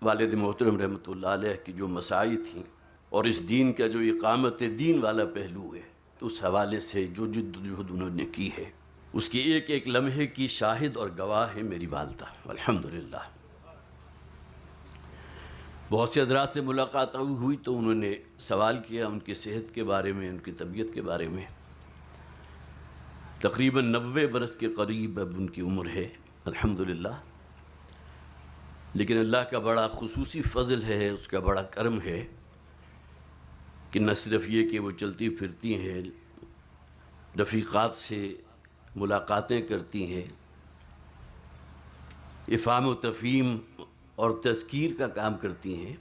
والد محترم رحمۃ اللہ علیہ کی جو مساعی تھیں اور اس دین کا جو اقامت دین والا پہلو ہے، اس حوالے سے جو جدوجہد انہوں نے کی ہے، اس کی ایک ایک لمحے کی شاہد اور گواہ ہے میری والدہ الحمدللہ۔ بہت سے حضرات سے ملاقات ہوئی تو انہوں نے سوال کیا ان کی صحت کے بارے میں، ان کی طبیعت کے بارے میں۔ تقریباً 90 برس کے قریب اب ان کی عمر ہے الحمدللہ، لیکن اللہ کا بڑا خصوصی فضل ہے، اس کا بڑا کرم ہے کہ نہ صرف یہ کہ وہ چلتی پھرتی ہیں، رفیقات سے ملاقاتیں کرتی ہیں، افہام و تفہیم اور تذکیر کا کام کرتی ہیں،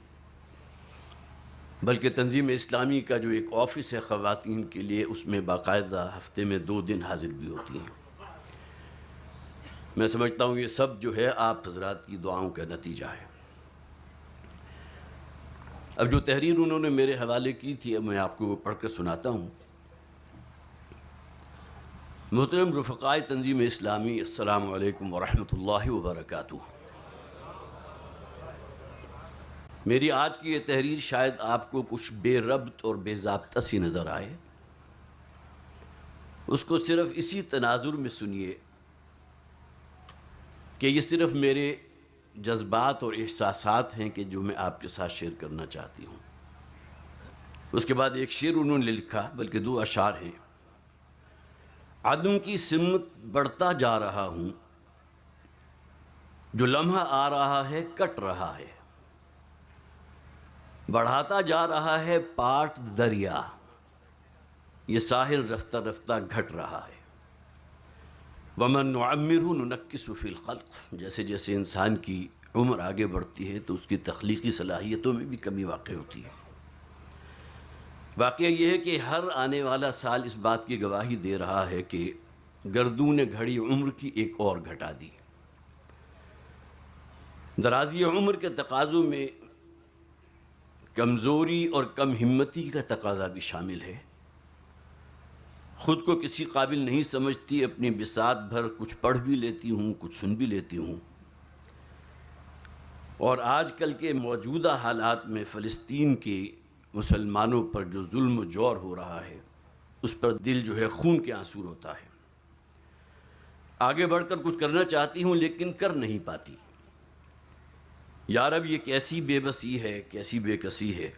بلکہ تنظیم اسلامی کا جو ایک آفس ہے خواتین کے لیے، اس میں باقاعدہ ہفتے میں 2 دن حاضر بھی ہوتی ہیں۔ میں سمجھتا ہوں یہ سب جو ہے آپ حضرات کی دعاؤں کا نتیجہ ہے۔ اب جو تحریر انہوں نے میرے حوالے کی تھی، اب میں آپ کو وہ پڑھ کر سناتا ہوں۔ محترم رفقائے تنظیم اسلامی، السلام علیکم ورحمۃ اللہ وبرکاتہ۔ میری آج کی یہ تحریر شاید آپ کو کچھ بے ربط اور بے ضابطہ سی نظر آئے، اس کو صرف اسی تناظر میں سنیے کہ یہ صرف میرے جذبات اور احساسات ہیں کہ جو میں آپ کے ساتھ شیئر کرنا چاہتی ہوں۔ اس کے بعد ایک شعر انہوں نے لکھا، بلکہ 2 اشعار ہیں۔ عدم کی سمت بڑھتا جا رہا ہوں، جو لمحہ آ رہا ہے کٹ رہا ہے، بڑھاتا جا رہا ہے پاٹ دریا، یہ ساحل رفتہ رفتہ گھٹ رہا ہے۔ وَمَن نُعَمِّرْهُ نُنَكِّسُ فِي الْخَلْقِ، جیسے جیسے انسان کی عمر آگے بڑھتی ہے تو اس کی تخلیقی صلاحیتوں میں بھی کمی واقع ہوتی ہے۔ واقعہ یہ ہے کہ ہر آنے والا سال اس بات کی گواہی دے رہا ہے کہ گردوں نے گھڑی عمر کی ایک اور گھٹا دی۔ درازی عمر کے تقاضوں میں کمزوری اور کم ہمتی کا تقاضا بھی شامل ہے۔ خود کو کسی قابل نہیں سمجھتی، اپنی بساط بھر کچھ پڑھ بھی لیتی ہوں، کچھ سن بھی لیتی ہوں، اور آج کل کے موجودہ حالات میں فلسطین کے مسلمانوں پر جو ظلم و جور ہو رہا ہے، اس پر دل جو ہے خون کے آنسو ہوتا ہے۔ آگے بڑھ کر کچھ کرنا چاہتی ہوں لیکن کر نہیں پاتی۔ یا رب یہ کیسی بے بسی ہے، کیسی بے کسی ہے۔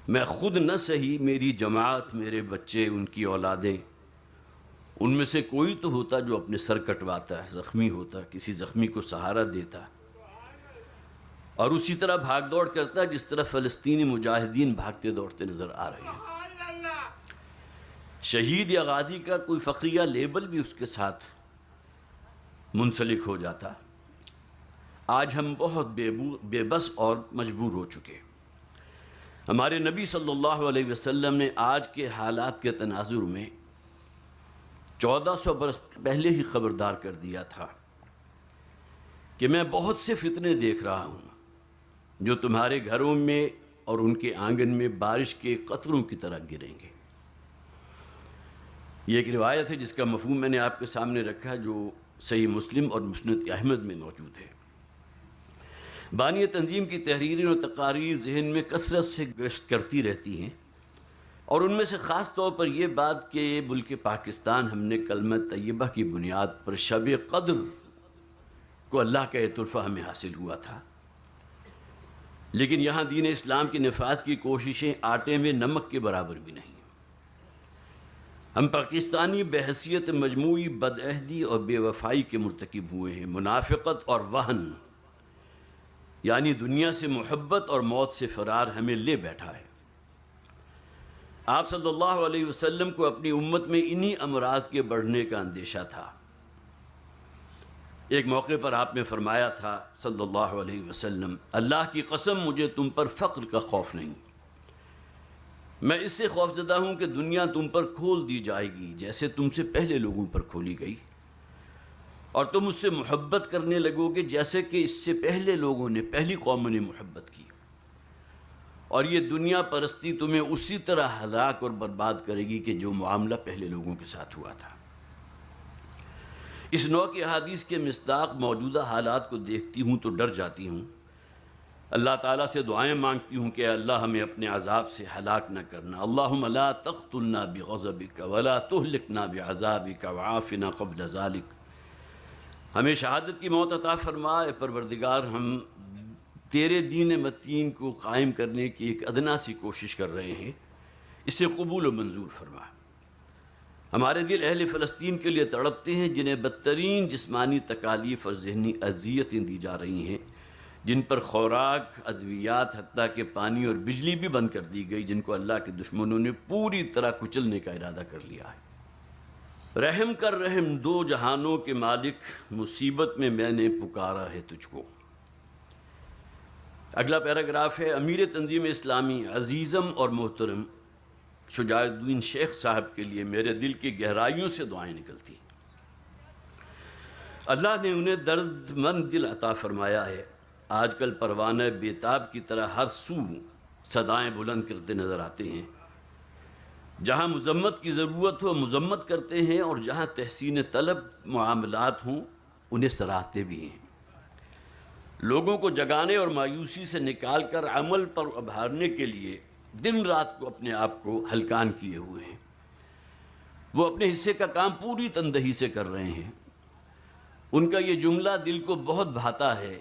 میں خود نہ سہی، میری جماعت، میرے بچے، ان کی اولادیں، ان میں سے کوئی تو ہوتا جو اپنے سر کٹواتا، زخمی ہوتا، کسی زخمی کو سہارا دیتا، اور اسی طرح بھاگ دوڑ کرتا جس طرح فلسطینی مجاہدین بھاگتے دوڑتے نظر آ رہے ہیں۔ شہید یا غازی کا کوئی فخریہ لیبل بھی اس کے ساتھ منسلک ہو جاتا۔ آج ہم بہت بے بس اور مجبور ہو چکے۔ ہمارے نبی صلی اللہ علیہ وسلم نے آج کے حالات کے تناظر میں 1400 برس پہلے ہی خبردار کر دیا تھا کہ میں بہت سے فتنے دیکھ رہا ہوں جو تمہارے گھروں میں اور ان کے آنگن میں بارش کے قطروں کی طرح گریں گے۔ یہ ایک روایت ہے جس کا مفہوم میں نے آپ کے سامنے رکھا، جو صحیح مسلم اور مسند احمد میں موجود ہے۔ بانی تنظیم کی تحریریں اور تقاریر ذہن میں کثرت سے گشت کرتی رہتی ہیں، اور ان میں سے خاص طور پر یہ بات کہ ملک پاکستان ہم نے کلمہ طیبہ کی بنیاد پر شب قدر کو اللہ کا یہ تحفہ ہمیں حاصل ہوا تھا، لیکن یہاں دین اسلام کے نفاذ کی کوششیں آٹے میں نمک کے برابر بھی نہیں۔ ہم پاکستانی بحیثیت مجموعی بدعہدی اور بے وفائی کے مرتکب ہوئے ہیں۔ منافقت اور وہن، یعنی دنیا سے محبت اور موت سے فرار ہمیں لے بیٹھا ہے۔ آپ صلی اللہ علیہ وسلم کو اپنی امت میں انہی امراض کے بڑھنے کا اندیشہ تھا۔ ایک موقع پر آپ نے فرمایا تھا صلی اللہ علیہ وسلم، اللہ کی قسم مجھے تم پر فقر کا خوف نہیں، میں اس سے خوف زدہ ہوں کہ دنیا تم پر کھول دی جائے گی جیسے تم سے پہلے لوگوں پر کھولی گئی، اور تم اس سے محبت کرنے لگو گے جیسے کہ اس سے پہلے لوگوں نے، پہلی قوموں نے محبت کی، اور یہ دنیا پرستی تمہیں اسی طرح ہلاک اور برباد کرے گی کہ جو معاملہ پہلے لوگوں کے ساتھ ہوا تھا۔ اس نوع کی احادیث کے مصداق موجودہ حالات کو دیکھتی ہوں تو ڈر جاتی ہوں اللہ تعالیٰ سے دعائیں مانگتی ہوں کہ اللہ ہمیں اپنے عذاب سے ہلاک نہ کرنا. اللہم لا تقتلنا بغضبک ولا تہلکنا بعذابک وعافنا قبل ذالک. ہمیں شہادت کی موت عطا فرما. اے پروردگار، ہم تیرے دین متین کو قائم کرنے کی ایک ادنا سی کوشش کر رہے ہیں، اسے قبول و منظور فرما. ہمارے دل اہل فلسطین کے لیے تڑپتے ہیں، جنہیں بدترین جسمانی تکالیف اور ذہنی اذیتیں دی جا رہی ہیں، جن پر خوراک، ادویات، حتیٰ کہ پانی اور بجلی بھی بند کر دی گئی، جن کو اللہ کے دشمنوں نے پوری طرح کچلنے کا ارادہ کر لیا ہے. رحم کر رحم دو جہانوں کے مالک، مصیبت میں میں نے پکارا ہے تجھ کو. اگلا پیراگراف ہے: امیر تنظیم اسلامی عزیزم اور محترم شجاع الدین شیخ صاحب کے لیے میرے دل کی گہرائیوں سے دعائیں نکلتی. اللہ نے انہیں درد مند دل عطا فرمایا ہے. آج کل پروانہ بیتاب کی طرح ہر سو صدائیں بلند کرتے نظر آتے ہیں. جہاں مذمت کی ضرورت ہو مذمت کرتے ہیں، اور جہاں تحسین طلب معاملات ہوں انہیں سراہتے بھی ہیں. لوگوں کو جگانے اور مایوسی سے نکال کر عمل پر ابھارنے کے لیے دن رات کو اپنے آپ کو ہلکان کیے ہوئے ہیں. وہ اپنے حصے کا کام پوری تندہی سے کر رہے ہیں. ان کا یہ جملہ دل کو بہت بھاتا ہے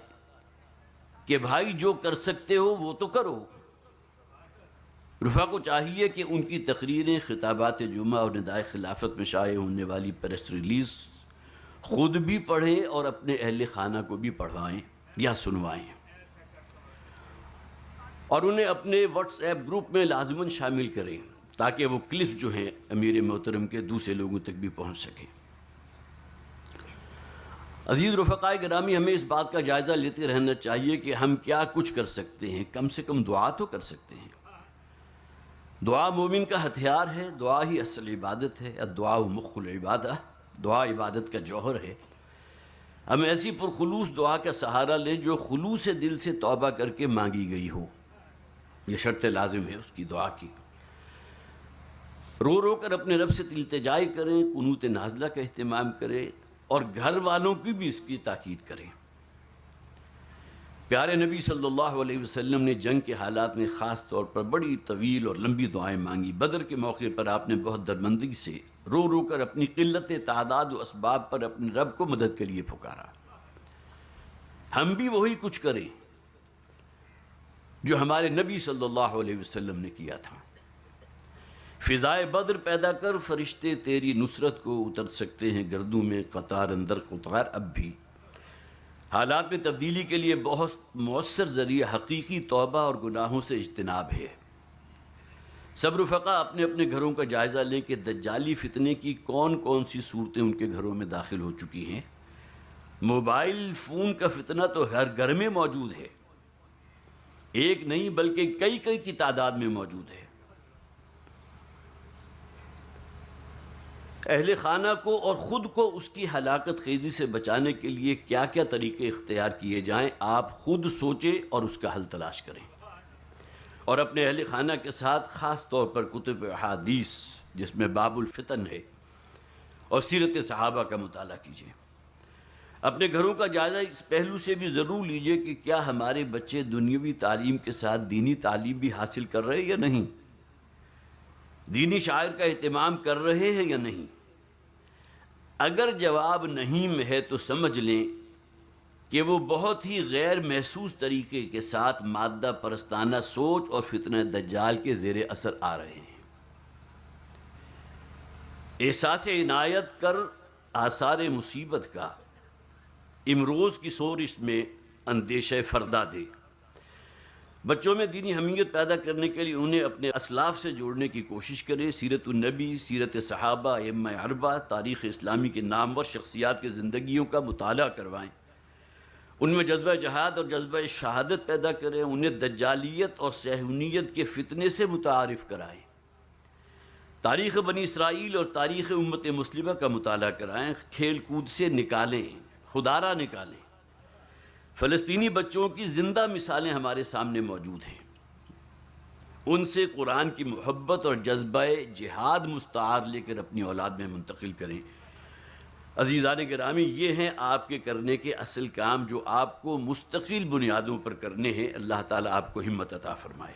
کہ بھائی جو کر سکتے ہو وہ تو کرو. رفاق کو چاہیے کہ ان کی تقریریں، خطابات جمعہ اور ندائے خلافت میں شائع ہونے والی پریس ریلیز خود بھی پڑھیں اور اپنے اہل خانہ کو بھی پڑھوائیں یا سنوائیں، اور انہیں اپنے واٹس ایپ گروپ میں لازماً شامل کریں تاکہ وہ کلپ جو ہیں امیر محترم کے دوسرے لوگوں تک بھی پہنچ سکیں. عزیز رفقائے گرامی، ہمیں اس بات کا جائزہ لیتے رہنا چاہیے کہ ہم کیا کچھ کر سکتے ہیں. کم سے کم دعا تو کر سکتے ہیں. دعا مومن کا ہتھیار ہے. دعا ہی اصل عبادت ہے. الدعاء مخ العبادہ. دعا عبادت کا جوہر ہے. ہم ایسی پرخلوص دعا کا سہارا لیں جو خلوص دل سے توبہ کر کے مانگی گئی ہو. یہ شرط لازم ہے اس کی دعا کی. رو رو کر اپنے رب سے التجائی کریں، قنوت نازلہ کا اہتمام کریں، اور گھر والوں کی بھی اس کی تاکید کریں. پیارے نبی صلی اللہ علیہ وسلم نے جنگ کے حالات میں خاص طور پر بڑی طویل اور لمبی دعائیں مانگی. بدر کے موقع پر آپ نے بہت درمندگی سے رو رو کر اپنی قلت تعداد و اسباب پر اپنے رب کو مدد کے لیے پکارا. ہم بھی وہی کچھ کریں جو ہمارے نبی صلی اللہ علیہ وسلم نے کیا تھا. فضائے بدر پیدا کر فرشتے تیری نصرت کو اتر سکتے ہیں گردوں میں قطار اندر قطار. اب بھی حالات میں تبدیلی کے لیے بہت مؤثر ذریعہ حقیقی توبہ اور گناہوں سے اجتناب ہے. سب رفقا اپنے اپنے گھروں کا جائزہ لیں کہ دجالی فتنے کی کون کون سی صورتیں ان کے گھروں میں داخل ہو چکی ہیں. موبائل فون کا فتنہ تو ہر گھر میں موجود ہے. ایک نہیں بلکہ کئی کی تعداد میں موجود ہے. اہل خانہ کو اور خود کو اس کی ہلاکت خیزی سے بچانے کے لیے کیا کیا طریقے اختیار کیے جائیں، آپ خود سوچیں اور اس کا حل تلاش کریں. اور اپنے اہل خانہ کے ساتھ خاص طور پر کتب احادیث جس میں باب الفتن ہے اور سیرت صحابہ کا مطالعہ کیجیے. اپنے گھروں کا جائزہ اس پہلو سے بھی ضرور لیجئے کہ کیا ہمارے بچے دنیاوی تعلیم کے ساتھ دینی تعلیم بھی حاصل کر رہے ہیں یا نہیں، دینی شاعر کا اہتمام کر رہے ہیں یا نہیں. اگر جواب نہیں ہے تو سمجھ لیں کہ وہ بہت ہی غیر محسوس طریقے کے ساتھ مادہ پرستانہ سوچ اور فتنہ دجال کے زیر اثر آ رہے ہیں. احساس عنایت کر آثار مصیبت کا امروز کی سورش میں اندیشہ فردہ دے. بچوں میں دینی حمیت پیدا کرنے کے لیے انہیں اپنے اسلاف سے جوڑنے کی کوشش کریں. سیرت النبی، سیرت صحابہ، ائمہ اربعہ، تاریخ اسلامی کے نامور شخصیات کی زندگیوں کا مطالعہ کروائیں. ان میں جذبہ جہاد اور جذبہ شہادت پیدا کریں. انہیں دجالیت اور صہیونیت کے فتنے سے متعارف کرائیں. تاریخ بنی اسرائیل اور تاریخ امت مسلمہ کا مطالعہ کرائیں. کھیل کود سے نکالیں، خدارہ نکالیں. فلسطینی بچوں کی زندہ مثالیں ہمارے سامنے موجود ہیں. ان سے قرآن کی محبت اور جذبہ جہاد مستعار لے کر اپنی اولاد میں منتقل کریں. عزیزان گرامی، یہ ہیں آپ کے کرنے کے اصل کام جو آپ کو مستقل بنیادوں پر کرنے ہیں۔ اللہ تعالیٰ آپ کو ہمت عطا فرمائے۔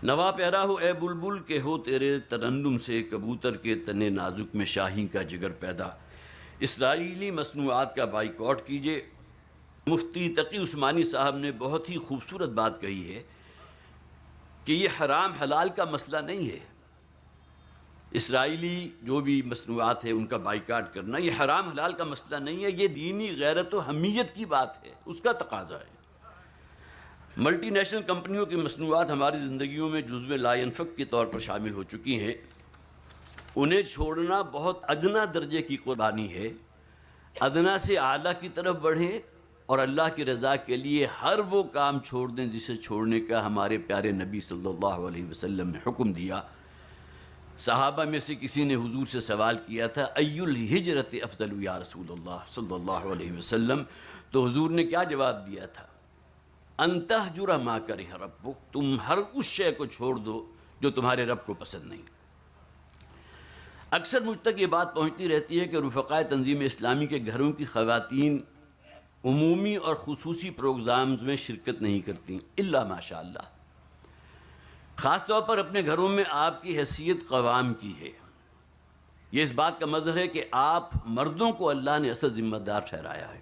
نوا پیرا ہو اے بلبل کہ ہو تیرے ترنم سے کبوتر کے تنے نازک میں شاہین کا جگر پیدا۔ اسرائیلی مصنوعات کا بائیکاٹ کیجئے۔ مفتی تقی عثمانی صاحب نے بہت ہی خوبصورت بات کہی ہے کہ یہ حرام حلال کا مسئلہ نہیں ہے۔ اسرائیلی جو بھی مصنوعات ہے ان کا بائیکاٹ کرنا یہ حرام حلال کا مسئلہ نہیں ہے، یہ دینی غیرت و حمیت کی بات ہے، اس کا تقاضا ہے۔ ملٹی نیشنل کمپنیوں کی مصنوعات ہماری زندگیوں میں جزو لا ینفک کے طور پر شامل ہو چکی ہیں، انہیں چھوڑنا بہت ادنا درجے کی قربانی ہے۔ ادنا سے اعلیٰ کی طرف بڑھیں اور اللہ کی رضا کے لیے ہر وہ کام چھوڑ دیں جسے چھوڑنے کا ہمارے پیارے نبی صلی اللہ علیہ وسلم نے حکم دیا۔ صحابہ میں سے کسی نے حضور سے سوال کیا تھا ای الہجرت افضل یا رسول اللہ صلی اللہ علیہ وسلم، تو حضور نے کیا جواب دیا تھا؟ ان تہجر ما کرہ ربک، تم ہر اس شے کو چھوڑ دو جو تمہارے رب کو پسند نہیں۔ اکثر مجھ تک یہ بات پہنچتی رہتی ہے کہ رفقائے تنظیم اسلامی کے گھروں کی خواتین عمومی اور خصوصی پروگرامز میں شرکت نہیں کرتی الا ماشاء اللہ۔ خاص طور پر اپنے گھروں میں آپ کی حیثیت قوام کی ہے۔ یہ اس بات کا مظہر ہے کہ آپ مردوں کو اللہ نے اصل ذمہ دار ٹھہرایا ہے۔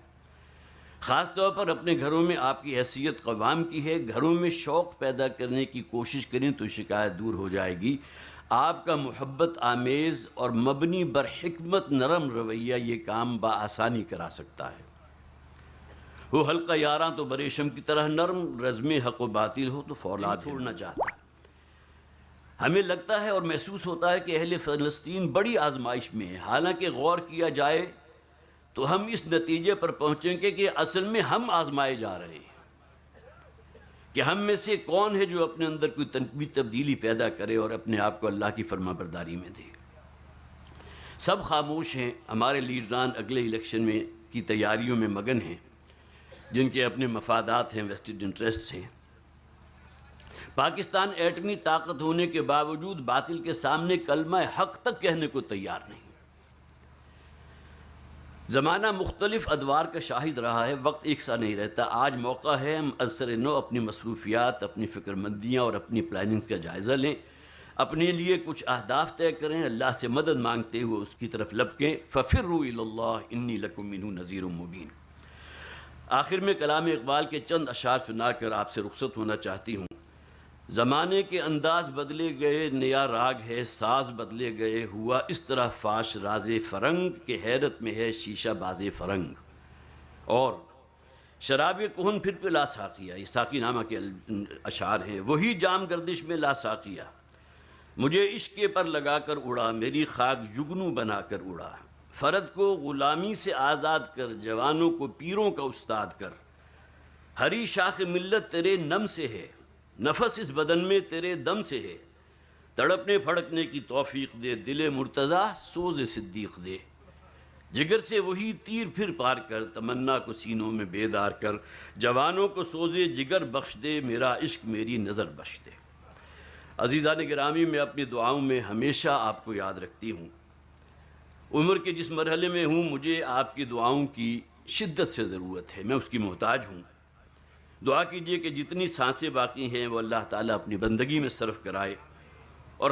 خاص طور پر اپنے گھروں میں آپ کی حیثیت قوام کی ہے۔ گھروں میں شوق پیدا کرنے کی کوشش کریں تو شکایت دور ہو جائے گی۔ آپ کا محبت آمیز اور مبنی بر حکمت نرم رویہ یہ کام بآسانی کرا سکتا ہے۔ وہ حلقہ یاراں تو بریشم کی طرح نرم، رزم حق و باطل ہو تو فولاد چھوڑنا چاہتا ہے۔ ہمیں لگتا ہے اور محسوس ہوتا ہے کہ اہل فلسطین بڑی آزمائش میں ہے، حالانکہ غور کیا جائے تو ہم اس نتیجے پر پہنچیں گے کہ اصل میں ہم آزمائے جا رہے ہیں کہ ہم میں سے کون ہے جو اپنے اندر کوئی تبدیلی پیدا کرے اور اپنے آپ کو اللہ کی فرما برداری میں دے۔ سب خاموش ہیں، ہمارے لیڈران اگلے الیکشن میں کی تیاریوں میں مگن ہیں، جن کے اپنے مفادات ہیں، ویسٹڈ انٹرسٹس ہیں۔ پاکستان ایٹمی طاقت ہونے کے باوجود باطل کے سامنے کلمہ حق تک کہنے کو تیار نہیں۔ زمانہ مختلف ادوار کا شاہد رہا ہے، وقت ایک سا نہیں رہتا۔ آج موقع ہے ہم از سر نو اپنی مصروفیات، اپنی فکر مندیاں اور اپنی پلاننگز کا جائزہ لیں، اپنے لیے کچھ اہداف طے کریں، اللہ سے مدد مانگتے ہوئے اس کی طرف لپکیں۔ فَفِرُّوا إِلَى اللَّهِ إِنِّي لَكُم مِّنْهُ نَذِيرٌ مُّبِينٌ۔ آخر میں کلام اقبال کے چند اشعار سنا کر آپ سے رخصت ہونا چاہتی ہوں۔ زمانے کے انداز بدلے گئے، نیا راگ ہے، ساز بدلے گئے، ہوا اس طرح فاش راز فرنگ کہ حیرت میں ہے شیشہ باز فرنگ۔ اور شراب کہن پھر پلا ساقیہ، یہ ساقی نامہ کے اشعار ہیں۔ وہی جام گردش میں لا ساقیہ، مجھے عشق پر لگا کر اڑا، میری خاک جگنو بنا کر اڑا۔ فرد کو غلامی سے آزاد کر، جوانوں کو پیروں کا استاد کر۔ ہری شاخ ملت تیرے نم سے ہے، نفس اس بدن میں تیرے دم سے ہے۔ تڑپنے پھڑکنے کی توفیق دے، دل مرتضیٰ سوز صدیق دے۔ جگر سے وہی تیر پھر پار کر، تمنا کو سینوں میں بیدار کر۔ جوانوں کو سوز جگر بخش دے، میرا عشق میری نظر بخش دے۔ عزیزان گرامی، میں اپنی دعاؤں میں ہمیشہ آپ کو یاد رکھتی ہوں۔ عمر کے جس مرحلے میں ہوں، مجھے آپ کی دعاؤں کی شدت سے ضرورت ہے، میں اس کی محتاج ہوں۔ دعا کیجئے کہ جتنی سانسیں باقی ہیں وہ اللہ تعالیٰ اپنی بندگی میں صرف کرائے اور